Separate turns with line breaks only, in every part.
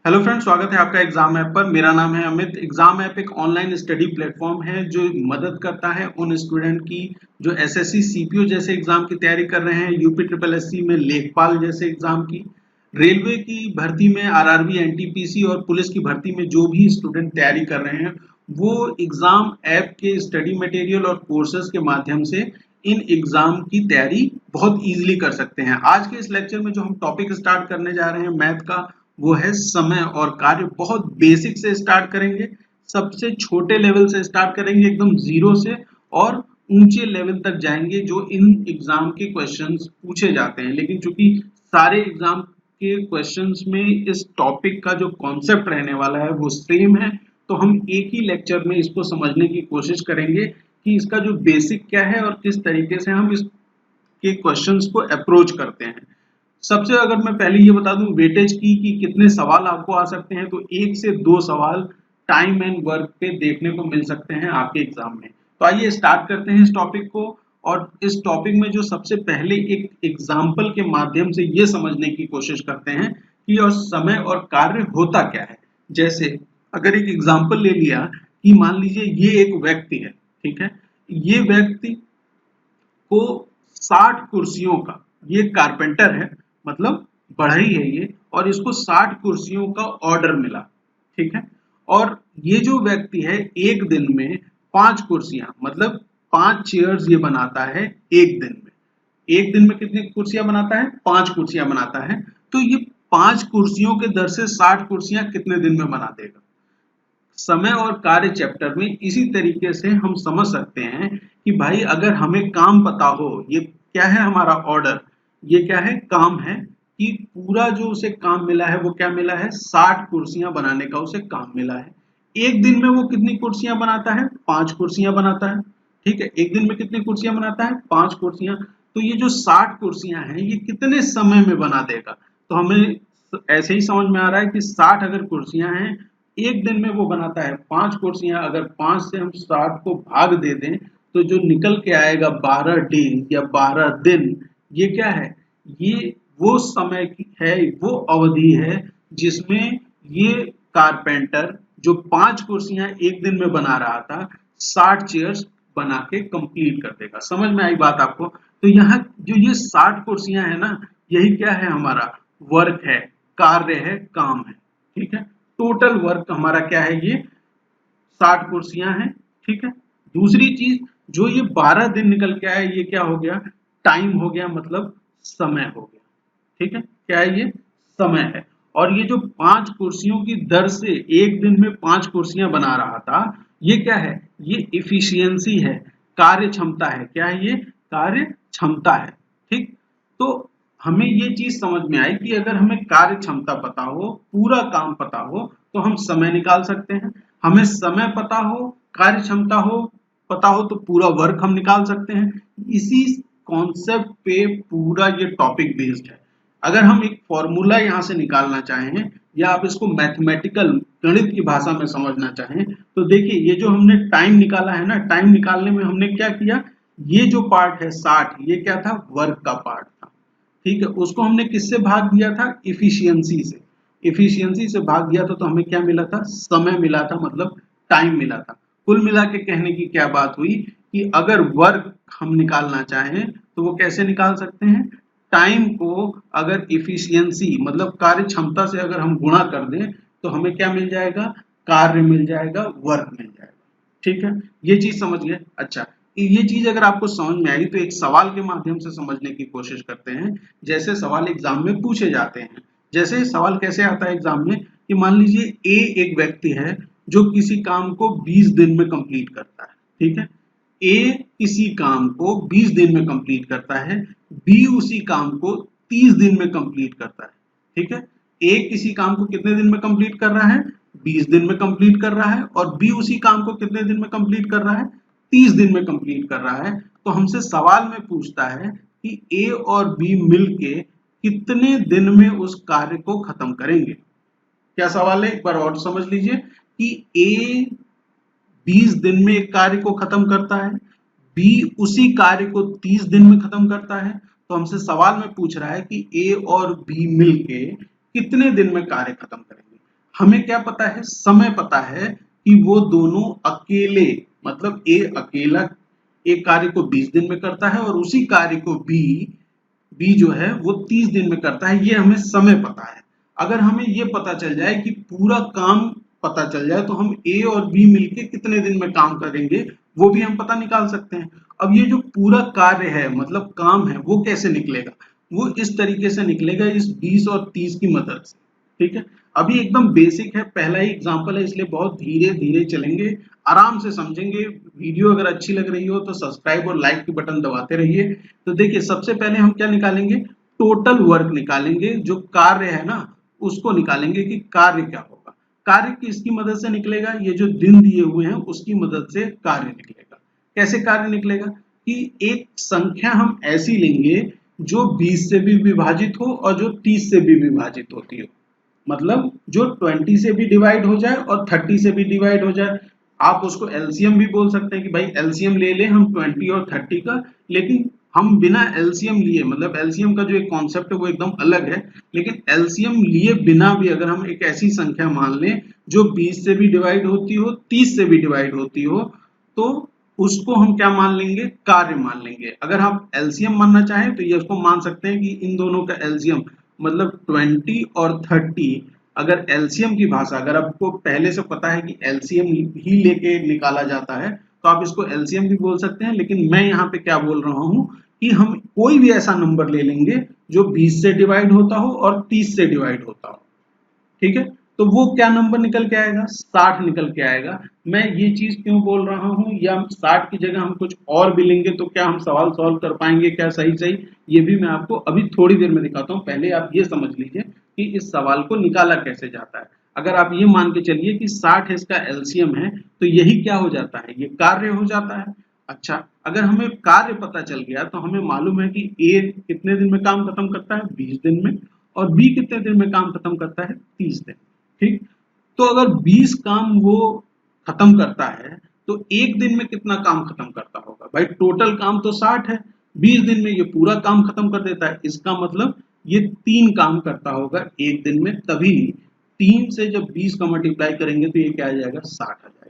Hello friends, स्वागत है आपका एग्जाम ऐप पर। मेरा नाम है अमित। एग्जाम ऐप एक ऑनलाइन स्टडी प्लेटफॉर्म है जो मदद करता है उन स्टूडेंट की जो एसएससी सीपीओ जैसे एग्जाम की तैयारी कर रहे हैं, यूपी ट्रिपल एससी में लेखपाल जैसे एग्जाम की, रेलवे की भर्ती में, आरआरबी, एनटीपीसी और पुलिस की भर्ती में जो भी स्टूडेंट तैयारी कर रहे हैं वो एग्जाम ऐप के स्टडी मटेरियल और कोर्सेज के माध्यम से इन एग्जाम की तैयारी बहुत इजीली कर सकते हैं। आज के इस लेक्चर में जो हम टॉपिक स्टार्ट करने जा रहे हैं मैथ का, वो है समय और कार्य। बहुत बेसिक से स्टार्ट करेंगे, सबसे छोटे लेवल से स्टार्ट करेंगे, एकदम जीरो से, और ऊंचे लेवल तक जाएंगे जो इन एग्जाम के क्वेश्चंस पूछे जाते हैं। लेकिन चूंकि सारे एग्जाम के क्वेश्चंस में इस टॉपिक का जो कॉन्सेप्ट रहने वाला है वो सेम है, तो हम एक ही लेक्चर में इसको समझने की कोशिश करेंगे कि इसका जो बेसिक क्या है और किस तरीके से हम इसके क्वेश्चंस को अप्रोच करते हैं। सबसे अगर मैं पहले ये बता दूं वेटेज की कि कितने सवाल आपको आ सकते हैं, तो 1 से 2 सवाल टाइम एंड वर्क पे देखने को मिल सकते हैं आपके एग्जाम में। तो आइए स्टार्ट करते हैं इस टॉपिक को, और इस टॉपिक में जो सबसे पहले एक एग्जाम्पल के माध्यम से ये समझने की कोशिश करते हैं कि और समय और कार्य होता क्या है। जैसे अगर एक एग्जाम्पल ले लिया कि मान लीजिए ये एक व्यक्ति है, ठीक है, ये व्यक्ति को 60 कुर्सियों का, ये कारपेंटर है, मतलब बढ़ई है ये, और इसको 60 कुर्सियों का ऑर्डर मिला, ठीक है। और ये जो व्यक्ति है एक दिन में 5 कुर्सियां, मतलब 5 चेयर्स ये बनाता है एक दिन में। एक दिन में कितनी कुर्सियां बनाता है? 5 कुर्सियां बनाता है। तो ये 5 कुर्सियों के दर से 60 कुर्सियां कितने दिन में बना देगा? समय और कार्य चैप्टर में इसी तरीके से हम समझ सकते हैं कि भाई अगर हमें काम पता हो, ये क्या है हमारा ऑर्डर, ये क्या है, काम है, कि पूरा जो उसे काम मिला है वो क्या मिला है, 60 कुर्सियां बनाने का उसे काम मिला है। एक दिन में वो कितनी कुर्सियां बनाता है? 5 कुर्सियां बनाता है, ठीक है। एक दिन में कितनी कुर्सियां बनाता है? 5 कुर्सियां। तो ये जो 60 कुर्सियां हैं ये कितने समय में बना देगा? तो हमें ऐसे ही समझ में आ रहा है कि 60 अगर कुर्सियां हैं, एक दिन में वो बनाता है 5 कुर्सियां। अगर 5 से हम 60 को भाग दे दें तो जो निकल के आएगा 12 डे या 12 दिन, ये क्या है, ये वो समय की है, वो अवधि है जिसमें ये कारपेंटर जो 5 कुर्सियां एक दिन में बना रहा था 60 चेयर्स बना के कंप्लीट कर देगा। समझ में आई बात आपको? तो यहाँ जो ये 60 कुर्सियां है ना, यही क्या है, हमारा वर्क है, कार्य है, काम है, ठीक है। टोटल वर्क हमारा क्या है, ये 60 कुर्सियां हैं, ठीक है। दूसरी चीज, जो ये 12 दिन निकल के आया, ये क्या हो गया, टाइम हो गया, मतलब समय हो गया, ठीक है। क्या है ये? समय है। और ये जो 5 कुर्सियों की दर से एक दिन में 5 कुर्सियां बना रहा था, ये क्या है, ये इफिशियंसी है, कार्य क्षमता है। क्या है ये? कार्य क्षमता है, ठीक। तो हमें ये चीज समझ में आई कि अगर हमें कार्य क्षमता पता हो, पूरा काम पता हो, तो हम समय निकाल सकते हैं। हमें समय पता हो, कार्य क्षमता हो पता हो, तो पूरा वर्क हम निकाल सकते हैं। इसी कॉन्सेप्ट पे पूरा ये टॉपिक बेस्ड है। अगर हम एक फॉर्मूला यहाँ से निकालना चाहें, या आप इसको मैथमेटिकल गणित की भाषा में समझना चाहें, तो देखिए ये जो हमने टाइम निकाला है ना, टाइम निकालने में हमने क्या किया, ये जो पार्ट है 60, ये क्या था, वर्क का पार्ट था, ठीक है। उसको हमने किससे भाग दिया था? इफिशियंसी से। इफिशियंसी से भाग दिया था तो हमें क्या मिला था? समय मिला था, मतलब टाइम मिला था। कुल मिला के कहने की क्या बात हुई कि अगर वर्क हम निकालना चाहें तो वो कैसे निकाल सकते हैं? टाइम को अगर इफिशियंसी मतलब कार्य क्षमता से अगर हम गुणा कर दें तो हमें क्या मिल जाएगा? कार्य मिल जाएगा, वर्क मिल जाएगा, ठीक है। ये चीज समझ गए? अच्छा, ये चीज अगर आपको समझ में आई तो एक सवाल के माध्यम से समझने की कोशिश करते हैं। जैसे सवाल एग्जाम में पूछे जाते हैं, जैसे सवाल कैसे आता है एग्जाम में कि मान लीजिए ए एक व्यक्ति है जो किसी काम को 20 दिन में कंप्लीट करता है, ठीक है। ए किसी काम को 20 दिन में कंप्लीट करता है, बी उसी काम को 30 दिन में कंप्लीट करता है, ठीक है। ए किसी काम को कितने दिन में कंप्लीट कर रहा है? 20 दिन में कंप्लीट कर रहा है, और बी उसी काम को कितने दिन में कंप्लीट कर रहा है? 30 दिन में कंप्लीट कर रहा है। तो हमसे सवाल में पूछता है कि ए और बी मिलके कितने दिन में उस कार्य को खत्म करेंगे। क्या सवाल है, एक बार और समझ लीजिए कि ए 20 दिन में एक कार्य को खत्म करता है, बी उसी कार्य को 30 दिन में खत्म करता है। तो हमसे सवाल में पूछ रहा है कि ए और बी मिलके कितने दिन में कार्य खत्म करेंगे। हमें क्या पता है, समय पता है कि वो दोनों अकेले, मतलब ए अकेला एक कार्य को 20 दिन में करता है और उसी कार्य को बी जो है वो 30 दिन में करता है, ये हमें समय पता है। अगर हमें ये पता चल जाए कि पूरा काम पता चल जाए तो हम ए और बी मिलके कितने दिन में काम करेंगे वो भी हम पता निकाल सकते हैं। अब ये जो पूरा कार्य है मतलब काम है वो कैसे निकलेगा, वो इस तरीके से निकलेगा, इस 20 और 30 की मदद से। ठीक है, अभी एकदम बेसिक है, पहला ही एग्जांपल है इसलिए बहुत धीरे धीरे चलेंगे, आराम से समझेंगे। वीडियो अगर अच्छी लग रही हो तो सब्सक्राइब और लाइक की बटन दबाते रहिए। तो देखिए सबसे पहले हम क्या निकालेंगे, टोटल वर्क निकालेंगे, जो कार्य है ना उसको निकालेंगे कि कार्य क्या होगा। कार्य किसकी मदद से निकलेगा, ये जो दिन दिए हुए हैं उसकी मदद से कार्य निकलेगा। कैसे कार्य निकलेगा कि एक संख्या हम ऐसी लेंगे जो 20 से भी विभाजित हो और जो 30 से भी विभाजित होती हो, मतलब जो 20 से भी डिवाइड हो जाए और 30 से भी डिवाइड हो जाए। आप उसको एलसीएम भी बोल सकते हैं कि भाई एलसीएम ले ले हम 20 और 30 का, लेकिन हम बिना एलसीएम लिए, मतलब एलसीएम का जो एक कॉन्सेप्ट है वो एकदम अलग है, लेकिन एलसीएम लिए बिना भी अगर हम एक ऐसी संख्या मान लें जो 20 से भी डिवाइड होती हो, 30 से भी डिवाइड होती हो, तो उसको हम क्या मान लेंगे, कार्य मान लेंगे। अगर आप एलसीएम मानना चाहें तो ये उसको मान सकते हैं कि इन दोनों का एलसीएम, मतलब 20 और 30, अगर एलसीएम की भाषा, अगर आपको पहले से पता है कि एलसीएम ही लेके निकाला जाता है तो आप इसको एलसीएम भी बोल सकते हैं, लेकिन मैं यहाँ पे क्या बोल रहा हूँ कि हम कोई भी ऐसा नंबर ले लेंगे जो 20 से डिवाइड होता हो और 30 से डिवाइड होता हो। ठीक है, तो वो क्या नंबर निकल के आएगा, 60 निकल के आएगा। मैं ये चीज क्यों बोल रहा हूँ, या 60 की जगह हम कुछ और भी लेंगे तो क्या हम सवाल सॉल्व कर पाएंगे क्या सही सही, ये भी मैं आपको अभी थोड़ी देर में दिखाता हूँ। पहले आप ये समझ लीजिए कि इस सवाल को निकाला कैसे जाता है। अगर आप ये मान के चलिए कि 60 इसका एलसीएम है तो यही क्या हो जाता है, ये कार्य हो जाता है। अच्छा, अगर हमें कार्य पता चल गया तो हमें मालूम है कि ए कितने दिन में काम खत्म करता है, 20 दिन में, और बी कितने दिन में काम खत्म करता है, 30 दिन। ठीक, तो अगर 20 काम वो खत्म करता है तो एक दिन में कितना काम खत्म करता होगा, भाई टोटल काम तो 60 है, 20 दिन में ये पूरा काम खत्म कर देता है, इसका मतलब ये 3 काम करता होगा एक दिन में। तभी 3 से जब 20 का मल्टीप्लाई करेंगे तो ये क्या आ जाएगा, 60 आ जाएगा।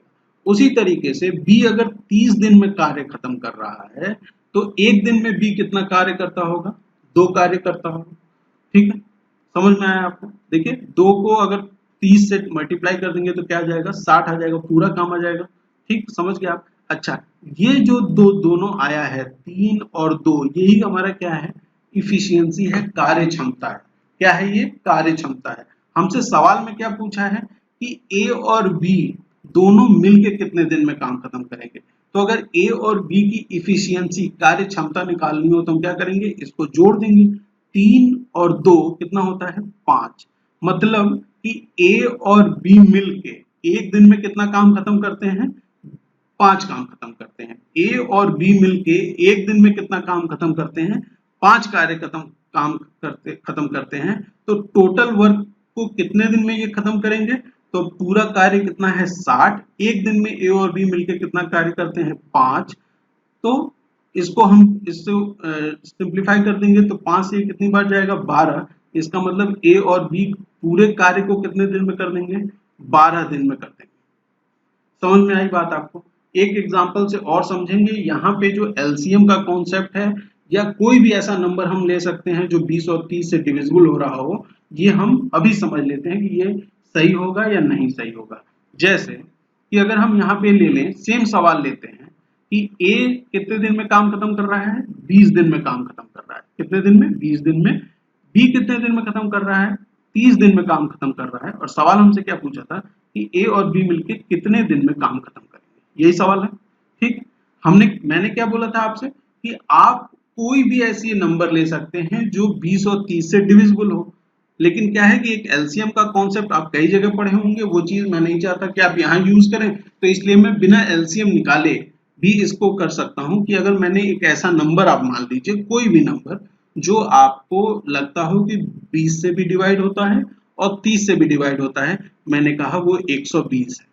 उसी तरीके से बी अगर 30 दिन में कार्य खत्म कर रहा है तो एक दिन में बी कितना कार्य करता होगा, 2 कार्य करता होगा। ठीक है, समझ में आया आपको। देखिए 2 को अगर 30 से मल्टीप्लाई कर देंगे तो क्या आ जाएगा, 60 आ जाएगा, पूरा काम आ जाएगा। ठीक, समझ गए आप। अच्छा, ये जो दोनों आया है 3 और 2, यही हमारा क्या है, इफिशियंसी है, कार्य क्षमता है। क्या है ये, कार्य क्षमता है। हमसे सवाल में क्या पूछा है कि ए और बी दोनों मिलके कितने दिन में काम खत्म करेंगे। तो अगर ए और बी की इफिशियंसी, कार्य क्षमता निकालनी हो तो हम क्या करेंगे, इसको जोड़ देंगे। 3 और 2 कितना होता है, 5। मतलब कि ए और बी मिलके एक दिन में कितना काम खत्म करते हैं, 5 काम खत्म करते हैं। ए और बी मिलके एक दिन में कितना काम खत्म करते हैं, 5 कार्य खत्म करते हैं। तो टोटल वर्क को कितने दिन में ये खत्म करेंगे, तो पूरा कार्य कितना है, 60। एक दिन में ए और बी मिलके कितना कार्य करते हैं, 5। तो इसको हम इससे सिंप्लीफाई कर देंगे तो 5 से कितनी बार जाएगा, 12। इसका मतलब ए और बी पूरे कार्य को कितने दिन में कर देंगे, 12 दिन में कर देंगे। समझ में आई बात आपको। एक एग्जांपल से और समझेंगे। यहाँ पे जो एलसीएम का कॉन्सेप्ट है, या कोई भी ऐसा नंबर हम ले सकते हैं जो 20 और 30 से डिविजिबल हो रहा हो, ये हम अभी समझ लेते हैं कि ये सही होगा या नहीं सही होगा। जैसे कि अगर हम यहाँ पे ले लें, सेम सवाल लेते हैं कि ए कितने दिन में काम खत्म कर रहा है, 20 दिन में काम खत्म कर रहा है। कितने दिन में, 20 दिन में। बी कितने दिन में खत्म कर रहा है, 30 दिन में काम खत्म कर रहा है। और सवाल हमसे क्या पूछा था कि ए और बी मिलके कितने दिन में काम खत्म करेंगे, यही सवाल है। ठीक, मैंने क्या बोला था आपसे कि आप कोई भी ऐसी नंबर ले सकते हैं जो 20 और 30 से डिविजिबल हो, लेकिन क्या है कि एक एलसीएम का कॉन्सेप्ट आप कई जगह पढ़े होंगे, वो चीज मैं नहीं चाहता कि आप यहाँ यूज करें, तो इसलिए मैं बिना एलसीएम निकाले भी इसको कर सकता हूं कि अगर मैंने एक ऐसा नंबर, आप मान लीजिए कोई भी नंबर जो आपको लगता हो कि 20 से भी डिवाइड होता है और 30 से भी डिवाइड होता है, मैंने कहा वो 120 है।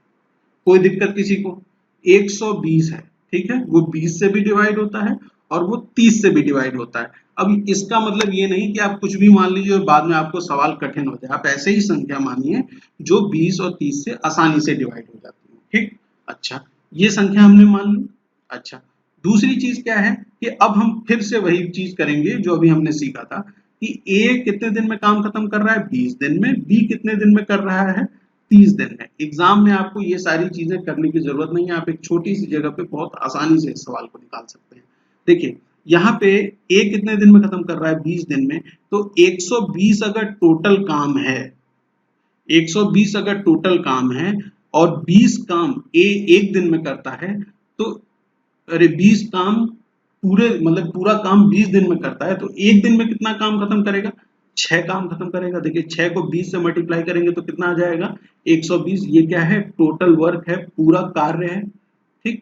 कोई दिक्कत किसी को, 120 है। ठीक है, वो 20 से भी डिवाइड होता है और वो 30 से भी डिवाइड होता है। अब इसका मतलब ये नहीं कि आप कुछ भी मान लीजिए और बाद में आपको सवाल कठिन हो जाए, आप ऐसे ही संख्या मानिए जो 20 और 30 से आसानी से डिवाइड हो जाती है। ठीक, अच्छा, ये संख्या हमने मान ली। अच्छा, दूसरी चीज क्या है कि अब हम फिर से वही चीज करेंगे जो अभी हमने सीखा था कि ए कितने दिन में काम खत्म कर रहा है, 20 दिन में, बी कितने दिन में कर रहा है, 30 दिन में। एग्जाम में आपको ये सारी चीजें करने की जरूरत नहीं है, आप एक छोटी सी जगह पे बहुत आसानी से इस सवाल को निकाल सकते हैं। देखिए यहाँ पे ए कितने दिन में खत्म कर रहा है, 20 दिन में, तो 120 अगर टोटल काम है, 120 अगर टोटल काम है और 20 काम ए एक दिन में करता है, तो अरे 20 काम पूरे मतलब पूरा काम 20 दिन में करता है, तो एक दिन में कितना काम खत्म करेगा, 6 काम खत्म करेगा। देखिए 6 को 20 से मल्टीप्लाई करेंगे तो कितना आ जाएगा, 120। ये क्या है, टोटल वर्क है, पूरा कार्य है। ठीक,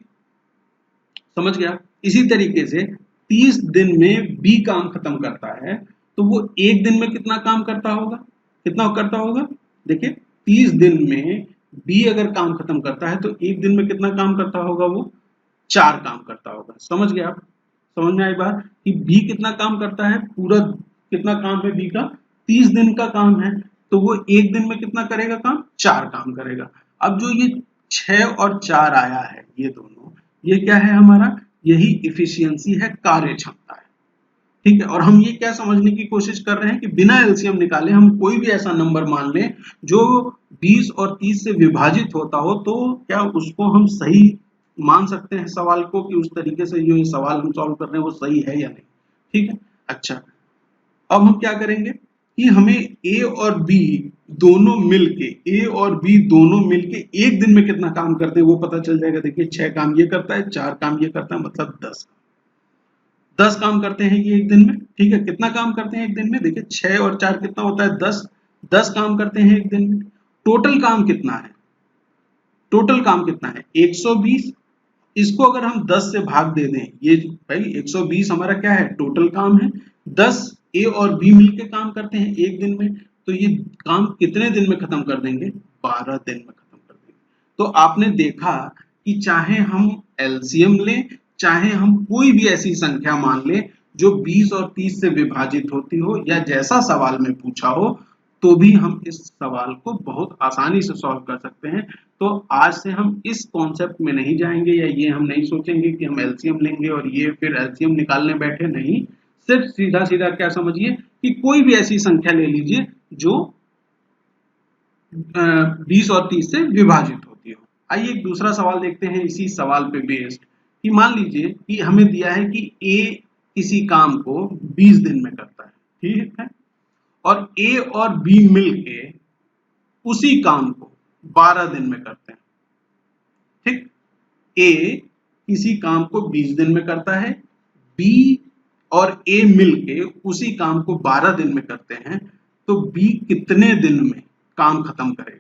समझ गया। इसी तरीके से 30 दिन में बी काम खत्म करता है, तो वो एक दिन में कितना काम करता होगा, कितना करता होगा, देखिए 30 दिन में बी अगर काम खत्म करता है तो एक दिन में कितना काम करता होगा, वो 4 काम करता होगा। समझ गए आप, समझ में आई बात कि बी कितना काम करता है, पूरा कितना काम है बी का, 30 दिन का काम है, तो वो एक दिन में कितना करेगा काम, 4 काम करेगा। अब जो ये 6 और 4 आया है, ये दोनों, ये क्या है हमारा, यही इफिशियंसी है, कार्य क्षमता है। ठीक है, और हम ये क्या समझने की कोशिश कर रहे हैं कि बिना एलसीएम निकाले हम कोई भी ऐसा नंबर मान लें जो 20 और 30 से विभाजित होता हो, तो क्या उसको हम सही मान सकते हैं सवाल को, कि उस तरीके से जो ये सवाल हम सॉल्व कर रहे हैं वो सही है या नहीं। ठीक है, अच्छा, अब हम क्या करेंगे कि हमें ए और बी दोनों मिलके, ए और बी दोनों मिलके एक दिन में कितना काम करते हैं वो पता चल जाएगा। देखिए 6 काम ये करता है, 4 काम ये करता है, मतलब 10 काम करते हैं ये एक दिन में। ठीक है, कितना काम करते हैं एक दिन में, देखिए 6 और 4 कितना होता है, 10 काम करते हैं एक दिन में। टोटल काम कितना है, टोटल काम कितना है 120। इसको अगर हम 10 से भाग दे दें, ये भाई 120 हमारा क्या है, टोटल काम है। 10 ए और बी मिलके काम करते हैं एक दिन में, तो ये काम कितने दिन में खत्म कर देंगे, 12 दिन में खत्म कर देंगे। तो आपने देखा कि चाहे हम एलसीएम लें, चाहे हम कोई भी ऐसी संख्या मान लें जो 20 और 30 से विभाजित होती हो, या जैसा सवाल में पूछा हो, तो भी हम इस सवाल को बहुत आसानी से सॉल्व कर सकते हैं। तो आज से हम इस कॉन्सेप्ट में नहीं जाएंगे, या ये हम नहीं सोचेंगे कि हम एलसीएम लेंगे और ये फिर एलसीएम निकालने बैठे, नहीं। सिर्फ सीधा सीधा क्या समझिए कि कोई भी ऐसी संख्या ले लीजिए जो 20 और 30 से विभाजित होती हो। आइए एक दूसरा सवाल देखते हैं इसी सवाल पे बेस्ड, कि मान लीजिए कि हमें दिया है कि ए किसी काम को 20 दिन में करता है, ठीक है, और ए और बी मिलके उसी काम को 12 दिन में करते हैं। ठीक, ए किसी काम को 20 दिन में करता है, बी और ए मिलके उसी काम को 12 दिन में करते हैं, तो बी कितने दिन में काम खत्म करेगा।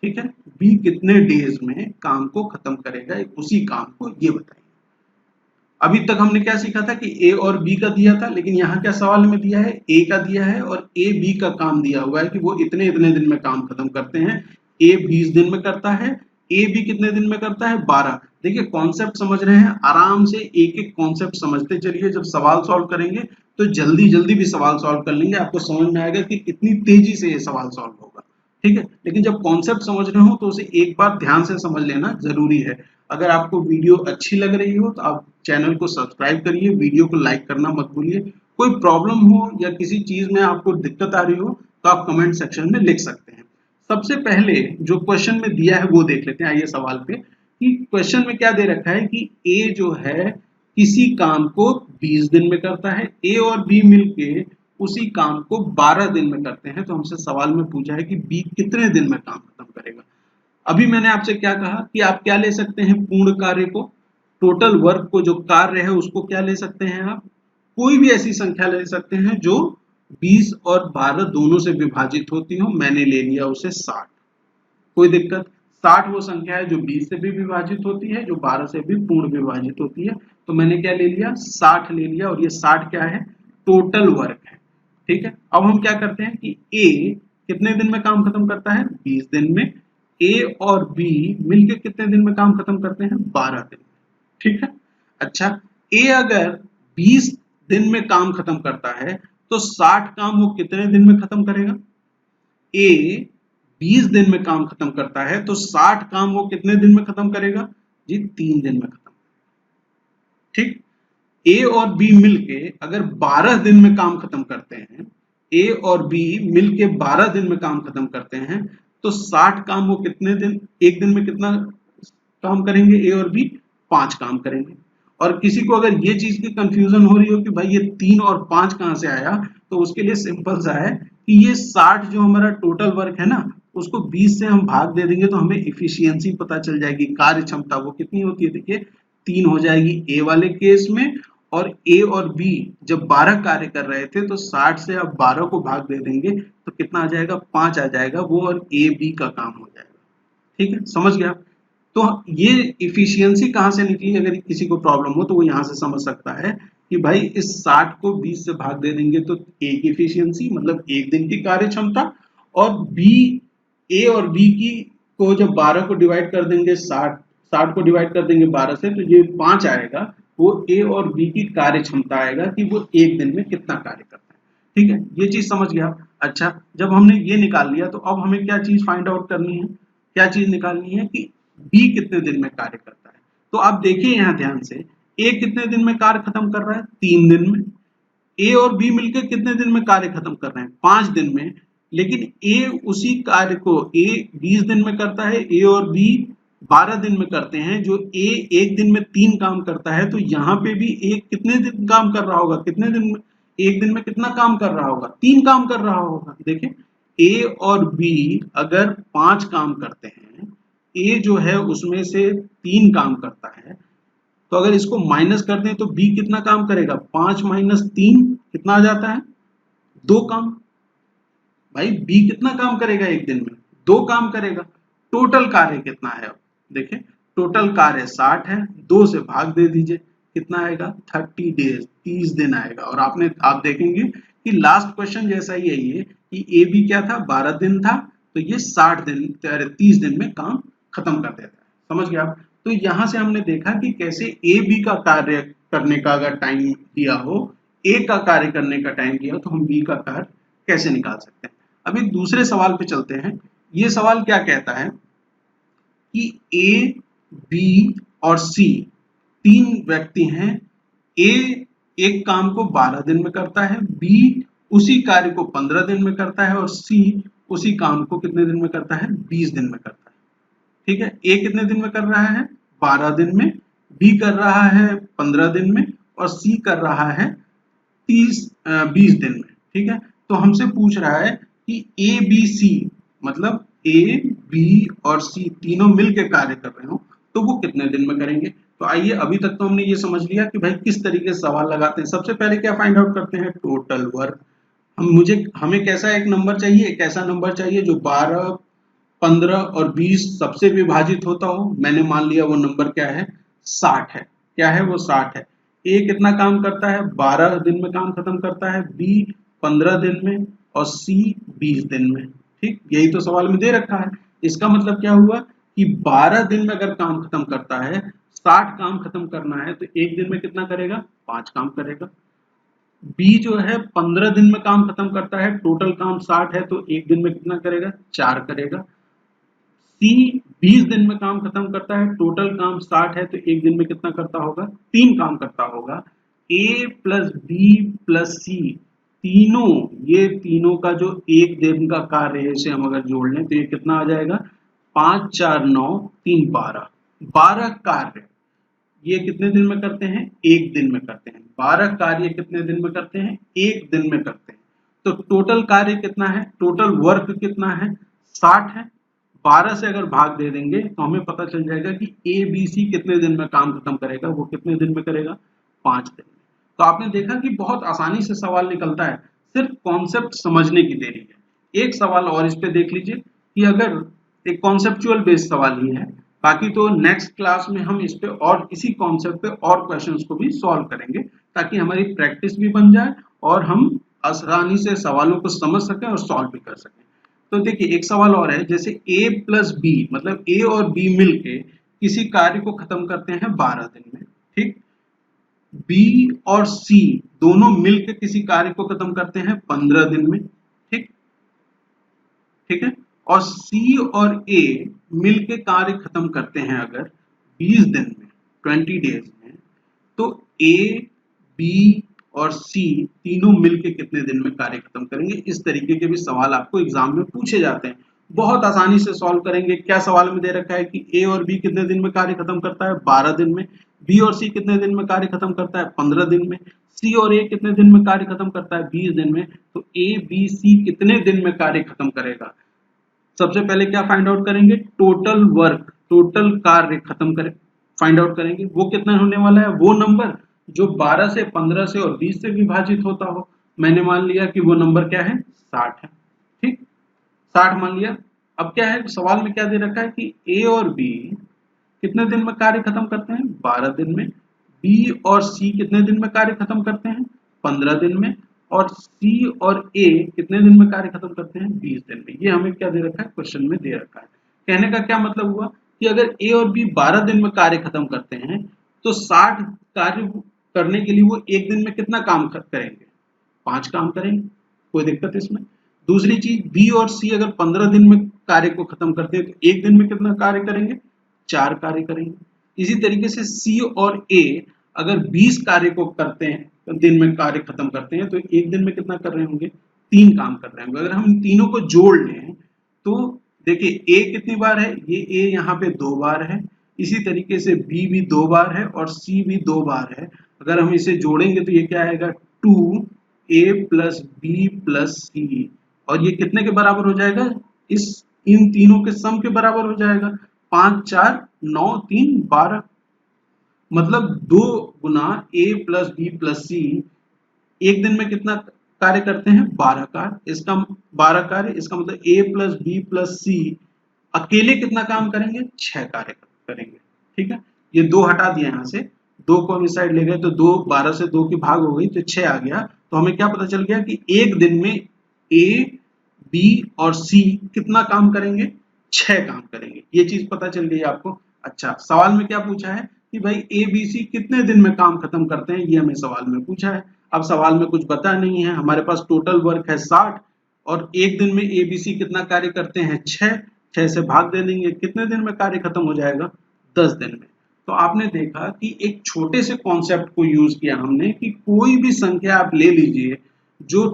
ठीक है, बी कितने डेज में काम को खत्म करेगा उसी काम को, ये बताइए। अभी तक हमने क्या सीखा था कि ए और बी का दिया था, लेकिन यहाँ क्या सवाल में दिया है, ए का दिया है और ए बी का काम दिया हुआ है कि वो इतने इतने दिन में काम खत्म करते हैं। ए 20 दिन में करता है, ए बी कितने दिन में करता है, 12। देखिए कॉन्सेप्ट समझ रहे हैं, आराम से एक एक कॉन्सेप्ट समझते चलिए। जब सवाल सॉल्व करेंगे तो जल्दी जल्दी भी सवाल सॉल्व कर लेंगे, आपको समझ में आएगा कि कितनी तेजी से ये सवाल सॉल्व होगा। ठीक है, लेकिन जब कॉन्सेप्ट समझ रहे हो तो उसे एक बार ध्यान से समझ लेना जरूरी है। अगर आपको वीडियो अच्छी लग रही हो तो आप चैनल को सब्सक्राइब करिए, वीडियो को लाइक करना मत भूलिए। कोई प्रॉब्लम हो या किसी चीज में आपको दिक्कत आ रही हो तो आप कमेंट सेक्शन में लिख सकते हैं। सबसे पहले जो क्वेश्चन में दिया है वो देख लेते हैं। आइए सवाल पे, कि क्वेश्चन में क्या दे रखा है कि ए जो है किसी काम को 20 दिन में करता है, ए और बी मिलके उसी काम को 12 दिन में करते हैं। तो हमसे सवाल में पूछा है कि बी कितने दिन में काम खत्म करेगा। अभी मैंने आपसे क्या कहा कि आप क्या ले सकते हैं, पूर्ण कार्य को, टोटल वर्क को, जो कार्य है उसको क्या ले सकते हैं, आप कोई भी ऐसी संख्या ले सकते हैं जो 20 और 12 दोनों से विभाजित होती हो। मैंने ले लिया उसे 60, कोई दिक्कत। 60 वो संख्या है जो 20 से भी विभाजित होती है, जो 12 से भी पूर्ण विभाजित होती है। तो मैंने क्या ले लिया, 60 ले लिया, और ये 60 क्या है, टोटल वर्क है। ठीक है, अब हम क्या करते हैं कि ए कितने दिन में काम खत्म करता है, 20 दिन में। ए और बी मिलकर कितने दिन में काम खत्म करते हैं, 12 दिन में। ठीक है, अच्छा, ए अगर 20 दिन में काम खत्म करता है तो 60 काम वो कितने दिन में खत्म करेगा? ए 20 दिन में काम खत्म करता है तो 60 काम वो कितने दिन में खत्म करेगा जी? 3 दिन में खत्म। ठीक, ए और बी मिलके अगर 12 दिन में काम खत्म करते हैं, ए और बी मिलके 12 दिन में काम खत्म करते हैं तो 60 काम वो कितने दिन, एक दिन में कितना काम करेंगे? ए और बी 5 काम करेंगे। और किसी को अगर ये चीज की कंफ्यूजन हो रही हो कि भाई ये 3 और 5 कहां से आया, तो उसके लिए सिंपल सा है कि ये 60 जो हमारा टोटल वर्क है ना, उसको 20 से हम भाग दे देंगे तो हमें इफिशियंसी पता चल जाएगी, कार्य क्षमता वो कितनी होती है। देखिए 3 हो जाएगी ए वाले केस में, और ए और बी जब 12 कार्य कर रहे थे तो 60 से आप 12 को भाग दे देंगे तो कितना आ जाएगा? 5 आ जाएगा वो, और ए बी का काम हो जाएगा। ठीक है, समझ गया? तो ये इफिशियंसी कहां से निकली, अगर किसी को प्रॉब्लम हो तो वो यहां से समझ सकता है कि भाई इस 60 को 20 से भाग दे देंगे तो ए की इफिशियंसी मतलब एक दिन की कार्य क्षमता, और बी, ए और बी की को जब 12 को डिवाइड कर देंगे 60 को डिवाइड कर देंगे 12 से तो ये 5 आएगा, वो ए और बी की कार्य क्षमता आएगा कि वो एक दिन में कितना कार्य करता है। ठीक है, ये चीज समझ गया? अच्छा, जब हमने ये निकाल लिया तो अब हमें क्या चीज फाइंड आउट करनी है, क्या चीज निकालनी है कि बी कितने दिन में कार्य करता है। तो आप देखिए यहां ध्यान से, ए कितने दिन में कार्य खत्म कर रहा है? 3 दिन में। ए और बी मिलकर कितने दिन में कार्य खत्म कर रहे हैं? 5 दिन में। लेकिन ए उसी कार्य को ए 20 दिन में करता है, ए और बी 12 दिन में करते हैं। जो ए एक दिन में 3 काम करता है तो यहाँ पे भी ए कितने दिन काम कर रहा होगा? कितने दिन में, एक दिन में कितना काम कर रहा होगा? 3 काम कर रहा होगा। देखिए ए और बी अगर 5 काम करते हैं, ए जो है उसमें से 3 काम करता है, तो अगर इसको माइनस कर दें तो बी कितना काम करेगा? 5 माइनस 3 कितना आ जाता है? 2 काम। भाई बी कितना काम करेगा एक दिन में? 2 काम करेगा। टोटल कार्य कितना है? अब देखिए टोटल कार्य 60 है, 2 से भाग दे दीजिए, कितना आएगा? 30 डेज, 30 दिन आएगा। और आप देखेंगे कि लास्ट क्वेश्चन जैसा ही है ये, कि ए बी क्या था? 12 दिन था, तो ये 60 दिन 30 दिन में काम खत्म कर देता है। समझ गए आप? तो यहां से हमने देखा कि कैसे ए बी का कार्य करने का अगर टाइम दिया हो, ए का कार्य करने का टाइम दिया हो, तो हम बी का कार्य कैसे निकाल सकते हैं। अभी दूसरे सवाल पे चलते हैं। ये सवाल क्या कहता है कि ए, बी और सी 3 व्यक्ति हैं। ए एक काम को 12 दिन में करता है, बी उसी कार्य को 15 दिन में करता है, और सी उसी काम को कितने दिन में करता है? 20 दिन में करता है। ठीक है, ए कितने दिन में कर रहा है? 12 दिन में, बी कर रहा है 15 दिन में, और सी कर रहा है 20 दिन में। ठीक है, तो हमसे पूछ रहा है कि ए बी सी मतलब ए बी और सी तीनों मिलकर कार्य कर रहे हो तो वो कितने दिन में करेंगे। तो आइए, अभी तक तो हमने ये समझ लिया कि भाई किस तरीके से सवाल लगाते हैं। सबसे पहले क्या फाइंड आउट करते हैं? Total work. हमें कैसा एक नंबर चाहिए? एक ऐसा नंबर चाहिए जो 12, 15 और 20 सबसे विभाजित होता हो। मैंने मान लिया वो नंबर क्या है? 60 है। क्या है वो? 60 है। ए कितना काम करता है? 12 दिन में काम खत्म करता है, बी 15 दिन में, और सी 20 दिन में। ठीक, यही तो सवाल में दे रखा है। इसका मतलब क्या हुआ कि 12 दिन में अगर काम खत्म करता है, 60 काम खत्म करना है, तो एक दिन में कितना करेगा? 5 काम करेगा। बी जो है 15 दिन में काम खत्म करता है, टोटल काम 60 है, तो एक दिन में कितना करेगा? 4 करेगा। सी 20 दिन में काम खत्म करता है, टोटल काम 60 है, तो एक दिन में कितना करता होगा? 3 काम करता होगा। ए प्लस बी प्लस सी तीनों, ये तीनों का जो एक दिन का कार्य है, इसे हम अगर जोड़ लें तो ये कितना आ जाएगा? 5 4 9 3 12, 12 कार्य ये कितने दिन में करते हैं? एक दिन में करते हैं। 12 कार्य कितने दिन में करते हैं? एक दिन में करते हैं। तो टोटल कार्य कितना है? टोटल वर्क कितना है? 60 है। 12 से अगर भाग दे देंगे तो हमें पता चल जाएगा कि ए बी सी कितने दिन में काम खत्म करेगा। वो कितने दिन में करेगा? 5 दिन में। तो आपने देखा कि बहुत आसानी से सवाल निकलता है, सिर्फ कॉन्सेप्ट समझने की देरी है। एक सवाल और इस पे देख लीजिए कि अगर एक कॉन्सेप्चुअल बेस्ड सवाल ही है, बाकी तो नेक्स्ट क्लास में हम इस पे और इसी कॉन्सेप्ट पे और क्वेश्चंस को भी सॉल्व करेंगे, ताकि हमारी प्रैक्टिस भी बन जाए और हम आसानी से सवालों को समझ सकें और सॉल्व भी कर सकें। तो देखिए एक सवाल और है, जैसे a प्लस बी मतलब a और b मिलके किसी कार्य को खत्म करते हैं 12 दिन में। ठीक, बी और सी दोनों मिलकर किसी कार्य को खत्म करते हैं 15 दिन में, ठीक ठीक है, और सी और ए मिलकर कार्य खत्म करते हैं अगर 20 दिन में, 20 डेज में, तो ए बी और सी तीनों मिलके कितने दिन में कार्य खत्म करेंगे। इस तरीके के भी सवाल आपको एग्जाम में पूछे जाते हैं, बहुत आसानी से सॉल्व करेंगे। क्या सवाल में दे रखा है कि ए और बी कितने दिन में कार्य खत्म करता है, 12 दिन में, बी और सी कितने दिन में कार्य खत्म करता है, 15 दिन में, सी और ए कितने दिन में कार्य खत्म करता है, 20 दिन में, तो ए बी सी कितने दिन में कार्य खत्म करेगा। सबसे पहले क्या फाइंड आउट करेंगे, टोटल वर्क, टोटल कार्य खत्म करें फाइंड आउट करेंगे, वो कितना होने वाला है, वो नंबर जो 12 से, 15 से और 20 से विभाजित होता हो। मैंने मान लिया कि वो नंबर क्या है, 60 है, ठीक, 60 मान लिया। अब क्या है, सवाल में क्या दे रखा है कि ए और बी कितने दिन में कार्य खत्म करते हैं, 12 दिन में, बी और सी कितने दिन में कार्य खत्म करते हैं, 15 दिन में, और सी और ए कितने दिन में कार्य खत्म करते हैं, 20 दिन में। ये हमें क्या दे रखा है, क्वेश्चन में दे रखा है। कहने का क्या मतलब हुआ कि अगर ए और बी 12 दिन में कार्य खत्म करते हैं तो 60 कार्य करने के लिए वो एक दिन में कितना काम करेंगे, 5 काम करेंगे, कोई दिक्कत इसमें। दूसरी चीज, बी और सी अगर 15 दिन में कार्य को खत्म करते हैं तो एक दिन में कितना कार्य करेंगे, 4 कार्य करेंगे। इसी तरीके से सी और ए अगर 20 कार्य को करते हैं, दिन में कार्य खत्म करते हैं, तो एक दिन में कितना कर रहे होंगे, 3 काम कर रहे होंगे। अगर हम तीनों को जोड़ लें तो देखिए ए कितनी बार है, ये ए यहाँ पे 2 बार है, इसी तरीके से बी भी 2 बार है और सी भी 2 बार है। अगर हम इसे जोड़ेंगे तो ये क्या आएगा, 2a प्लस बी प्लस सी, और ये कितने के बराबर हो जाएगा, इन तीनों के सम के बराबर हो जाएगा। 5 4 9 3 12, मतलब 2 गुना a प्लस बी प्लस सी एक दिन में कितना कार्य करते हैं, 12 कार्य। इसका 12 कार्य, इसका मतलब a प्लस बी प्लस सी अकेले कितना काम करेंगे, 6 कार्य करेंगे, ठीक है। ये 2 हटा दिया यहाँ से, 2 को हम इस साइड ले गए तो 2, 12 से 2 की भाग हो गई तो 6 आ गया। तो हमें क्या पता चल गया कि एक दिन में ए बी और सी कितना काम करेंगे, 6 काम करेंगे। ये चीज पता चल गई आपको। अच्छा, सवाल में क्या पूछा है कि भाई ए बी सी कितने दिन में काम खत्म करते हैं, ये हमें सवाल में पूछा है। अब सवाल में कुछ बता नहीं है, हमारे पास टोटल वर्क है 60 और एक दिन में ए बी सी कितना कार्य करते हैं, 6 से भाग दे देंगे, कितने दिन में कार्य खत्म हो जाएगा, 10 दिन में। तो आपने देखा कि एक छोटे से कॉन्सेप्ट को यूज किया हमने कि कोई भी संख्या आप ले लीजिए जो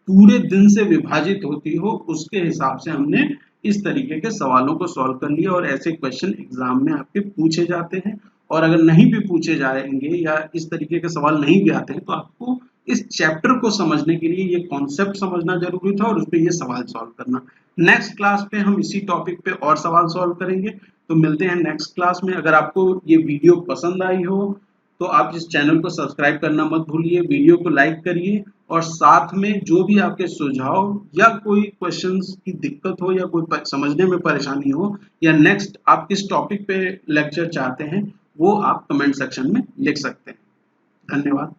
पूरे दिन से विभाजित होती हो, उसके हिसाब से हमने इस तरीके के सवालों को सॉल्व कर लिया। और ऐसे क्वेश्चन एग्जाम में आपके पूछे जाते हैं, और अगर नहीं भी पूछे जाएंगे या इस तरीके के सवाल नहीं भी आते हैं तो आपको इस चैप्टर को समझने के लिए ये कॉन्सेप्ट समझना जरूरी था और उस पर ये सवाल सॉल्व करना। नेक्स्ट क्लास पे हम इसी टॉपिक पे और सवाल सॉल्व करेंगे। तो मिलते हैं नेक्स्ट क्लास में। अगर आपको ये वीडियो पसंद आई हो तो आप इस चैनल को सब्सक्राइब करना मत भूलिए, वीडियो को लाइक करिए, और साथ में जो भी आपके सुझाव या कोई क्वेश्चंस की दिक्कत हो या कोई समझने में परेशानी हो या नेक्स्ट आप किस टॉपिक पे लेक्चर चाहते हैं वो आप कमेंट सेक्शन में लिख सकते हैं। धन्यवाद।